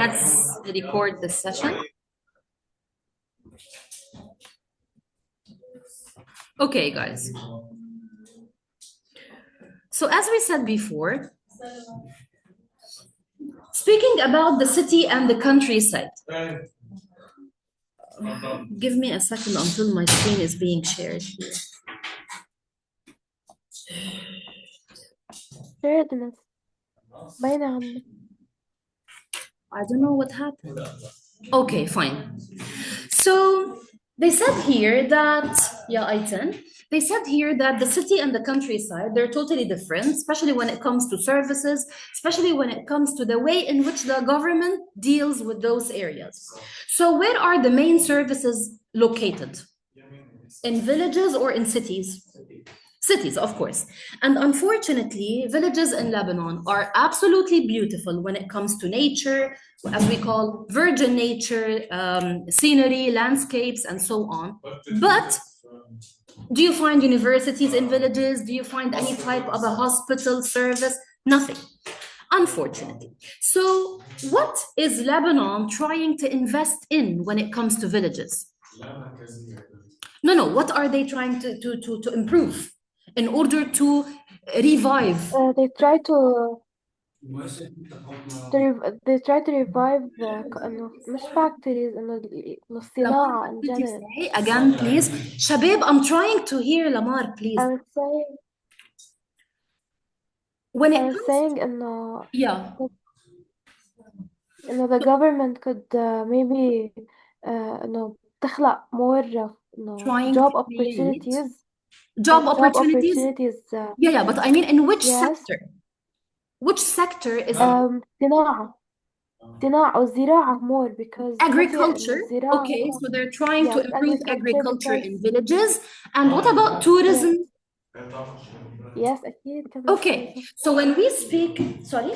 Let's record the session. Okay, guys. So as we said before, speaking about the city and the countryside. Give me a second until my screen is being shared here. Sharedness. باينة عنك. I don't know what happened. Okay, fine. So they said here that, yeah, Aitan, they said here that the city and the countryside, they're totally different, especially when it comes to services, especially when it comes to the way in which the government deals with those areas. So where are the main services located? In villages or in cities? Cities, of course. And unfortunately, villages in Lebanon are absolutely beautiful when it comes to nature, as we call virgin nature, scenery, landscapes, and so on. But do you find universities in villages? Do you find any type of a hospital service? Nothing, unfortunately. So what is Lebanon trying to invest in when it comes to villages? No, what are they trying to improve in order to revive? They try to revive إنه مش factories إنه الصناعة in Could you general. say again, please? Shabab, I'm trying to hear Lamar, please. I was saying When it I was comes, saying إنه yeah, the government could maybe إنه تخلق more إنه trying job to create opportunities. job Job opportunities. opportunities. Yeah, but I mean, in which Yes. sector? Which sector is صناعة أو زراعة more because agriculture? الزراعة Okay, so they're trying to Yes, improve agriculture because in villages. And what about tourism? yes أكيد كمان Okay, so when we speak, sorry?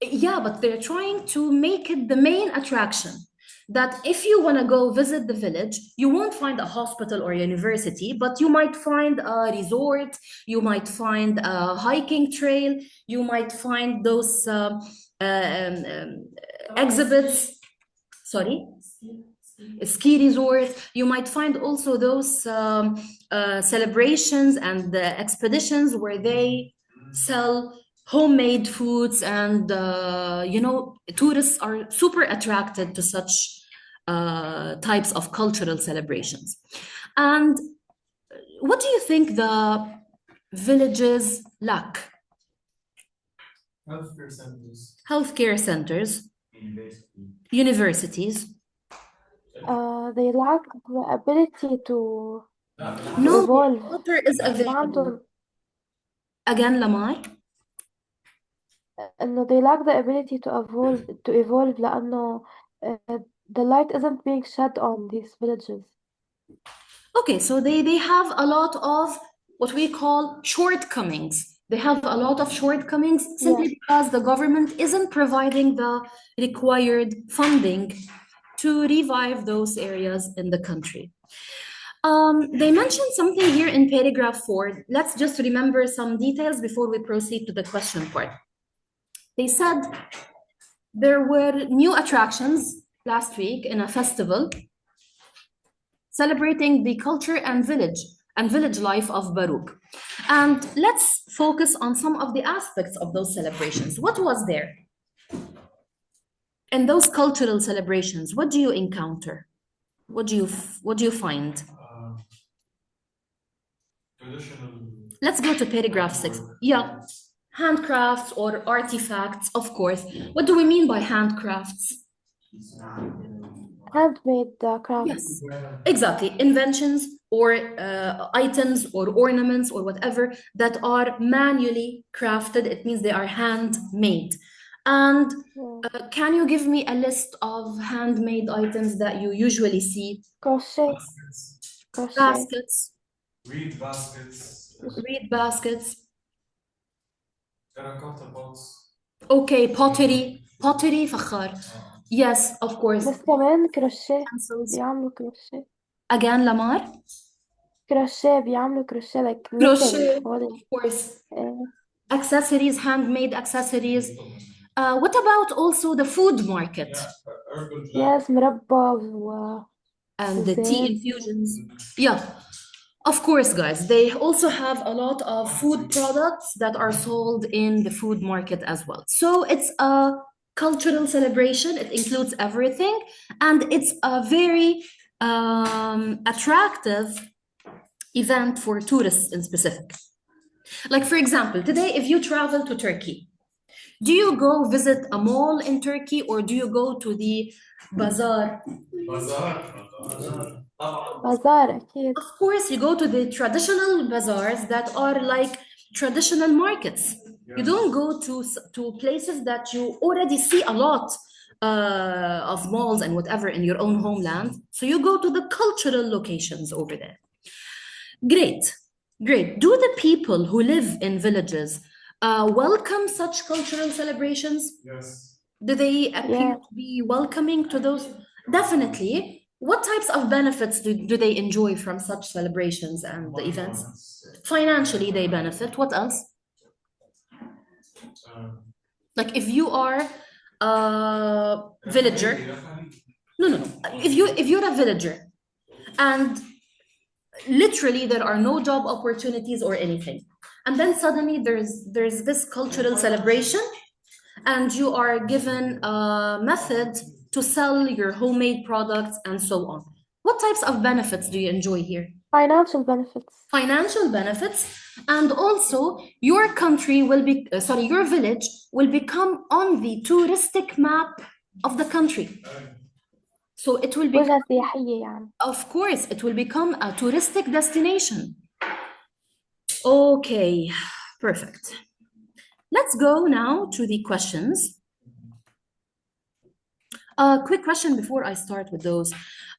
Yeah, but they're trying to make it the main attraction. That if you want to go visit the village, you won't find a hospital or a university, but you might find a resort, you might find a hiking trail, you might find those exhibits, sorry, ski resorts. You might find also those celebrations and expeditions where they sell homemade foods, and tourists are super attracted to such types of cultural celebrations. And what do you think the villages lack? Healthcare centers, universities. They lack the ability to No, evolve. water is available. Again, Lamar? إنه they lack the ability to evolve لأنه the light isn't being shed on these villages. Okay, so they have a lot of what we call shortcomings. They have a lot of shortcomings simply because the government isn't providing the required funding to revive those areas in the country. They mentioned something here in paragraph 4. Let's just remember some details before we proceed to the question part. They said there were new attractions last week in a festival celebrating the culture and village life of Baruch. And let's focus on some of the aspects of those celebrations. What was there? In those cultural celebrations, what do you encounter? What do you find? Let's go to paragraph 6. Yeah, handcrafts or artifacts, of course. What do we mean by handcrafts? Handmade crafts. Yes, exactly. Inventions or items or ornaments or whatever that are manually crafted. It means they are handmade. And can you give me a list of handmade items that you usually see? Crochet. Baskets. Reed baskets. Reed baskets. Terracotta pots. Okay, pottery. Pottery فخار. Yes, of course. بس كمان كروشيه Pencils. بيعملوا كروشيه. Again, Lamar? كروشيه بيعملوا كروشيه like Crochet, knitting. of course. Accessories, handmade accessories. What about also the food market Urban Yes مربى و and the tea وزيت infusions? Yeah, of course, guys. They also have a lot of food products that are sold in the food market as well. So it's a cultural celebration. It includes everything, and it's a very attractive event for tourists in specific. Like, for example, today, if you travel to Turkey, do you go visit a mall in Turkey or do you go to the bazaar? بازار أكيد Of course, you go to the traditional bazaars that are like traditional markets. You don't go to places that you already see a lot of malls and whatever in your own homeland. So you go to the cultural locations over there. Great, great. Do the people who live in villages welcome such cultural celebrations? Yes. Do they appear yeah to be welcoming to those? Definitely. What types of benefits do they enjoy from such celebrations and the events? Financially, they benefit. What else? Like if you are a villager, no. If you're a villager and literally there are no job opportunities or anything, and then suddenly there's this cultural celebration and you are given a method to sell your homemade products and so on. What types of benefits do you enjoy here? financial benefits Financial benefits, and also your country will be, your village will become on the touristic map of the country. So it will become, وجهة سياحية يعني of course, it will become a touristic destination. Okay, perfect. Let's go now to the questions. A quick question before I start with those.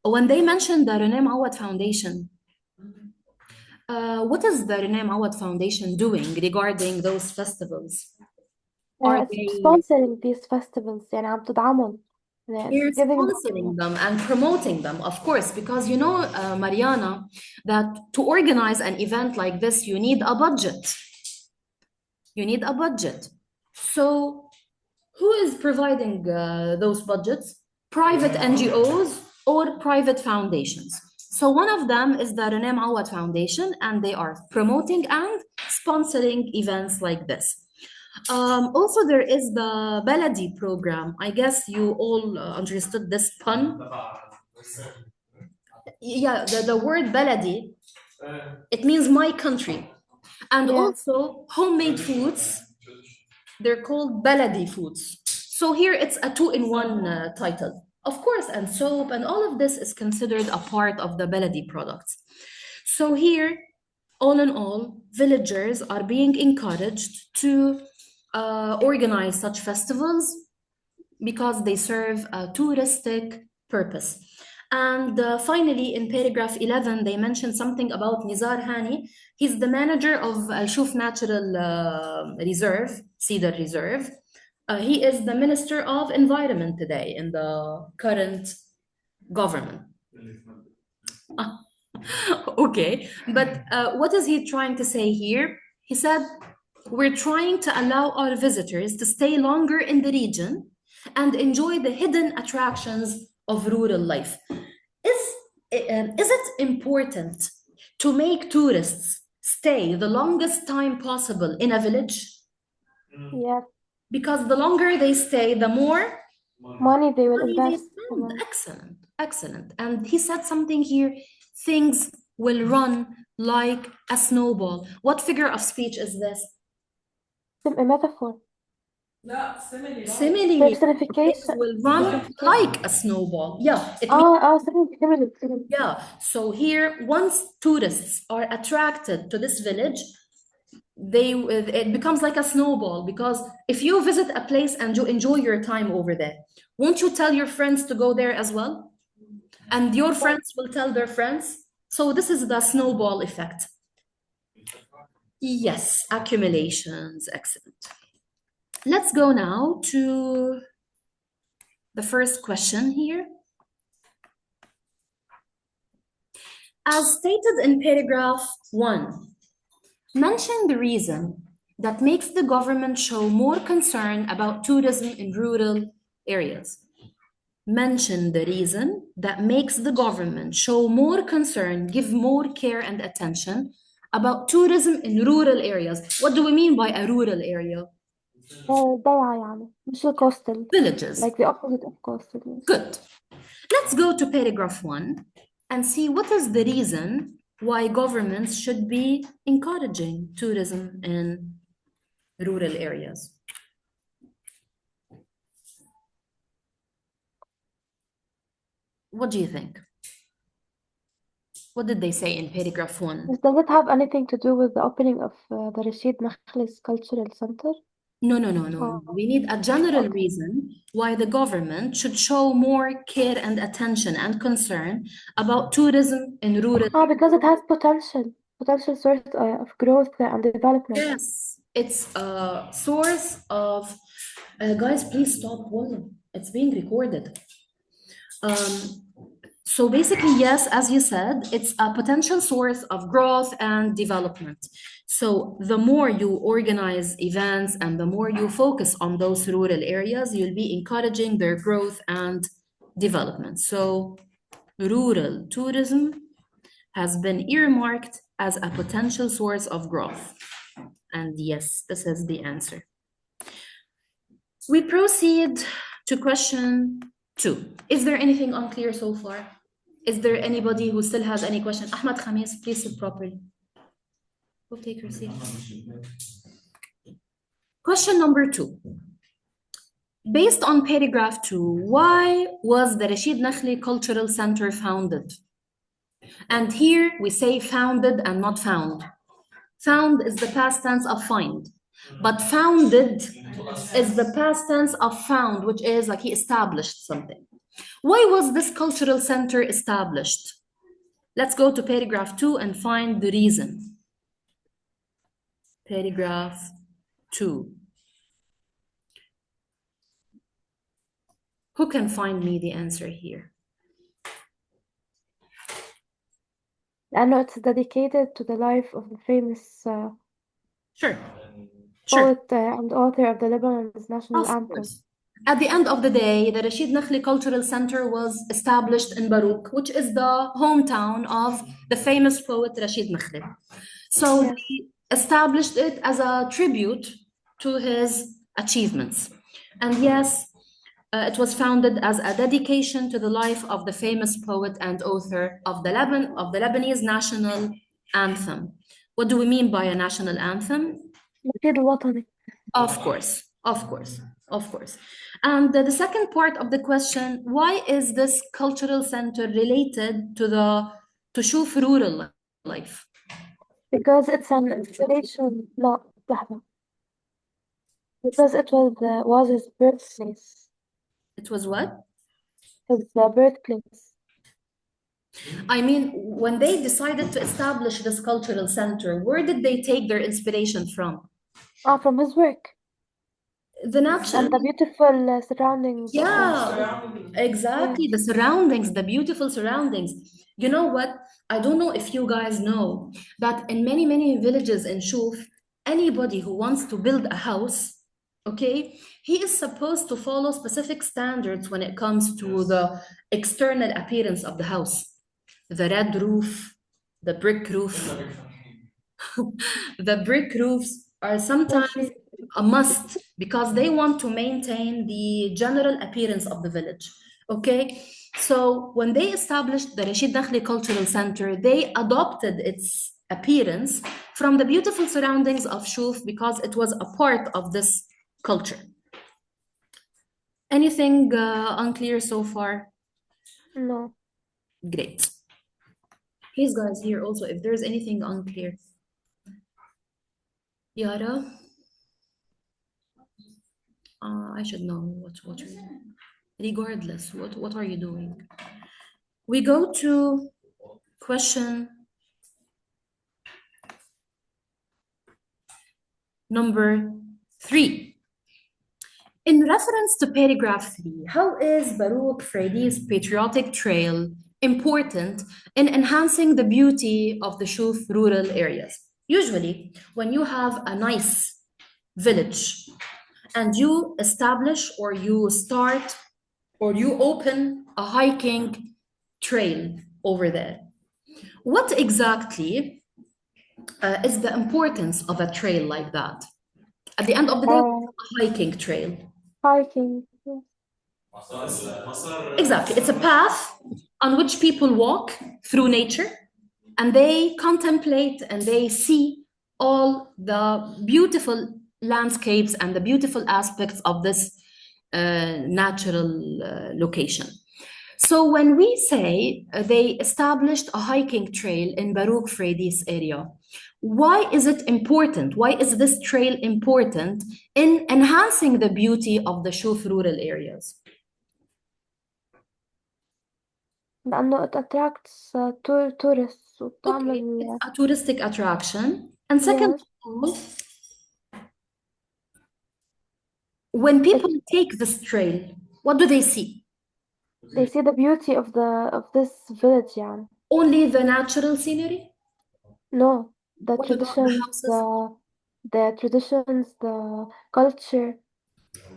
When they mentioned the René Mawad Foundation, what is the René Mawad Foundation doing regarding those festivals? Are it's they sponsoring these festivals يعني عم تدعمهم يعني they're it's giving sponsoring them and promoting them, of course, because you know, Mariana, that to organize an event like this, you need a budget. You need a budget. So who is providing those budgets? Private NGOs or private foundations. So one of them is the René Mawad Foundation, and they are promoting and sponsoring events like this. Also, there is the Baladi program. I guess you all understood this pun. Yeah, the word Baladi, it means my country. And Yeah. also homemade foods, they're called Baladi foods. So here it's a two-in-one title. Of course, and soap and all of this is considered a part of the Baladi products. So here, all in all, villagers are being encouraged to organize such festivals because they serve a touristic purpose. And finally, in paragraph 11, they mentioned something about Nizar Hani. He's the manager of Al Shuf Natural Reserve, Cedar Reserve. He is the Minister of Environment today in the current government. Okay, but what is he trying to say here? He said, we're trying to allow our visitors to stay longer in the region and enjoy the hidden attractions of rural life. Is it important to make tourists stay the longest time possible in a village? Yeah. Because the longer they stay, the more money they will money they invest spend. Excellent, excellent. And he said something here, things will run like a snowball. What figure of speech is this? a metaphor Simile. Things personification will run like a snowball. Yeah, it simile yeah. So here, once tourists are attracted to this village, it becomes like a snowball, because if you visit a place and you enjoy your time over there, won't you tell your friends to go there as well? And your friends will tell their friends. So this is the snowball effect. Yes, accumulations. Excellent. Let's go now to the first question here. As stated in paragraph 1, mention the reason that makes the government show more concern about tourism in rural areas? Mention the reason that makes the government show more concern, give more care and attention about tourism in rural areas. What do we mean by a rural area? ضيعة يعني مش coastal Villages. like the opposite of coastal. Yes. Good. Let's go to paragraph 1 and see what is the reason why governments should be encouraging tourism in rural areas. What do you think? What did they say in paragraph 1? Does it have anything to do with the opening of the Rashid Makhlis Cultural Center? No. Oh, We need a general okay. reason why the government should show more care and attention and concern about tourism in rural. Because it has potential source of growth and development. Yes, it's a source of. Guys, please stop. Volume. It's being recorded. So basically, yes, as you said, it's a potential source of growth and development. So the more you organize events and the more you focus on those rural areas, you'll be encouraging their growth and development. So rural tourism has been earmarked as a potential source of growth. And yes, this is the answer. We proceed to question 2. Is there anything unclear so far? Is there anybody who still has any question? Ahmad Khamis, please sit properly. Go take your seat. Question number 2. Based on paragraph 2, why was the Rashid Nakhli Cultural Center founded? And here we say founded and not found. Found is the past tense of find, but founded is the past tense of found, which is like he established something. Why was this cultural center established? Let's go to paragraph 2 and find the reason. Paragraph 2. Who can find me the answer here? I know it's dedicated to the life of the famous Sure. poet and author of the Lebanon's national Of anthem. course. At the end of the day, the Rashid Nakhli Cultural Center was established in Barouk, which is the hometown of the famous poet Rashid Nakhli. So Yes. they established it as a tribute to his achievements. And yes, it was founded as a dedication to the life of the famous poet and author of the Lebanese national anthem. What do we mean by a national anthem? نشيد الوطني. Of course. And the second part of the question, why is this cultural center related to Shuf rural life? Because it's an inspiration. No, لحظة. Because it was his birthplace. It was what? His birthplace. I mean, when they decided to establish this cultural center, where did they take their inspiration from? From his work. The natural. And the beautiful surroundings. Yeah, exactly. The surroundings, the beautiful surroundings. You know what? I don't know if you guys know that in many, many villages in Shuf, anybody who wants to build a house, okay, he is supposed to follow specific standards when it comes to the external appearance of the house. The red roof, the brick roof. The brick roofs are sometimes a must because they want to maintain the general appearance of the village. Okay, so when they established the Rashid Nakhli Cultural Center, they adopted its appearance from the beautiful surroundings of Shuf because it was a part of this culture. Anything unclear so far? No. Great. Please, guys, here also, if there's anything unclear. Yara? I should know what you're doing. Regardless, what are you doing? We go to question number 3. In reference to paragraph 3, how is Barouk Fraidi's patriotic trail important in enhancing the beauty of the Shuf rural areas? Usually, when you have a nice village and you establish or you start or you open a hiking trail over there, what exactly is the importance of a trail like that? At the end of the day, a hiking trail. Hiking. Yes. Exactly. It's a path on which people walk through nature and they contemplate and they see all the beautiful landscapes and the beautiful aspects of this natural location. So when we say they established a hiking trail in Baruch Freydis area, why is it important? Why is this trail important in enhancing the beauty of the Shuf rural areas? لأنه it attracts tourists Okay, وبتعمل it's a touristic attraction. And second yes. of all, when people take this trail, what do they see? They see the beauty of this village يعني. Only the natural scenery? No, the What about the traditions, houses? the traditions, the culture,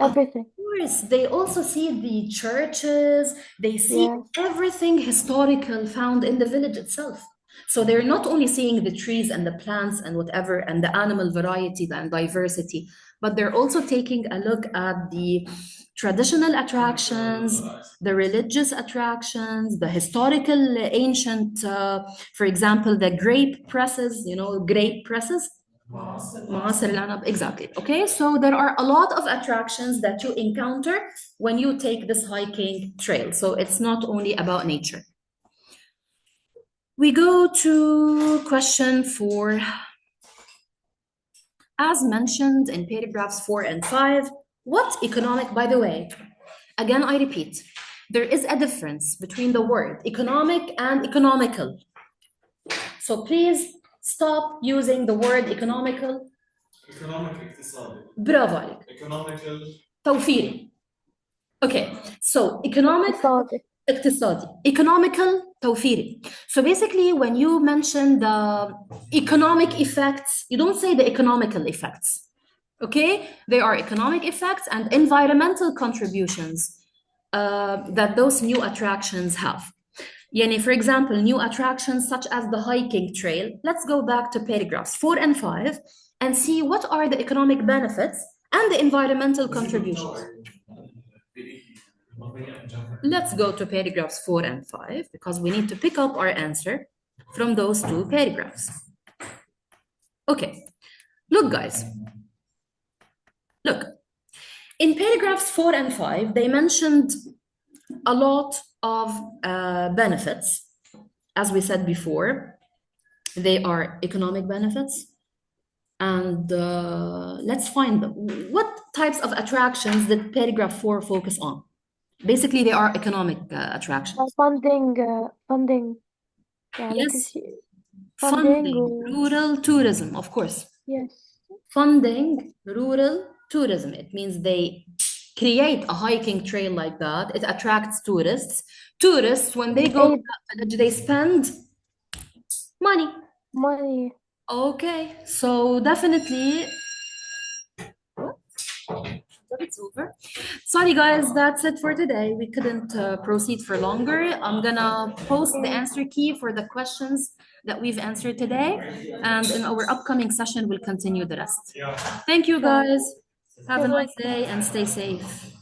everything. Of course, they also see the churches, they see Yes. everything historical found in the village itself. So they're not only seeing the trees and the plants and whatever and the animal variety and diversity, but they're also taking a look at the traditional attractions, the religious attractions, the historical ancient, for example, the grape presses, grape presses. Maasir al-Anab, exactly. Okay, so there are a lot of attractions that you encounter when you take this hiking trail. So it's not only about nature. We go to question 4. As mentioned in paragraphs 4 and 5, what economic, by the way, again, I repeat, there is a difference between the word economic and economical. So please stop using the word economical. Economic اقتصادي. برافو عليك. Economical. توفيري. Okay, so economic, اقتصادي. Economical, توفيري. So basically, when you mention the economic effects, you don't say the economical effects. Okay, they are economic effects and environmental contributions that those new attractions have. Yani, for example, new attractions such as the hiking trail. Let's go back to paragraphs 4 and 5 and see what are the economic benefits and the environmental contributions. Let's go to paragraphs 4 and 5 because we need to pick up our answer from those 2 paragraphs. Okay, look guys, look, in paragraphs 4 and 5, they mentioned a lot of benefits. As we said before, they are economic benefits. And let's find them. What types of attractions did paragraph 4 focus on? Basically, they are economic attractions. Funding. Yes, funding rural tourism, of course. Yes. Funding rural tourism. It means they create a hiking trail like that. It attracts tourists. Tourists, when they go to that village, they spend money. Okay, so definitely. It's over. Sorry guys, that's it for today. We couldn't proceed for longer. I'm gonna post the answer key for the questions that we've answered today, and in our upcoming session we'll continue the rest. Thank you guys. Have a nice day and stay safe.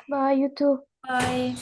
Bye, you too. Bye.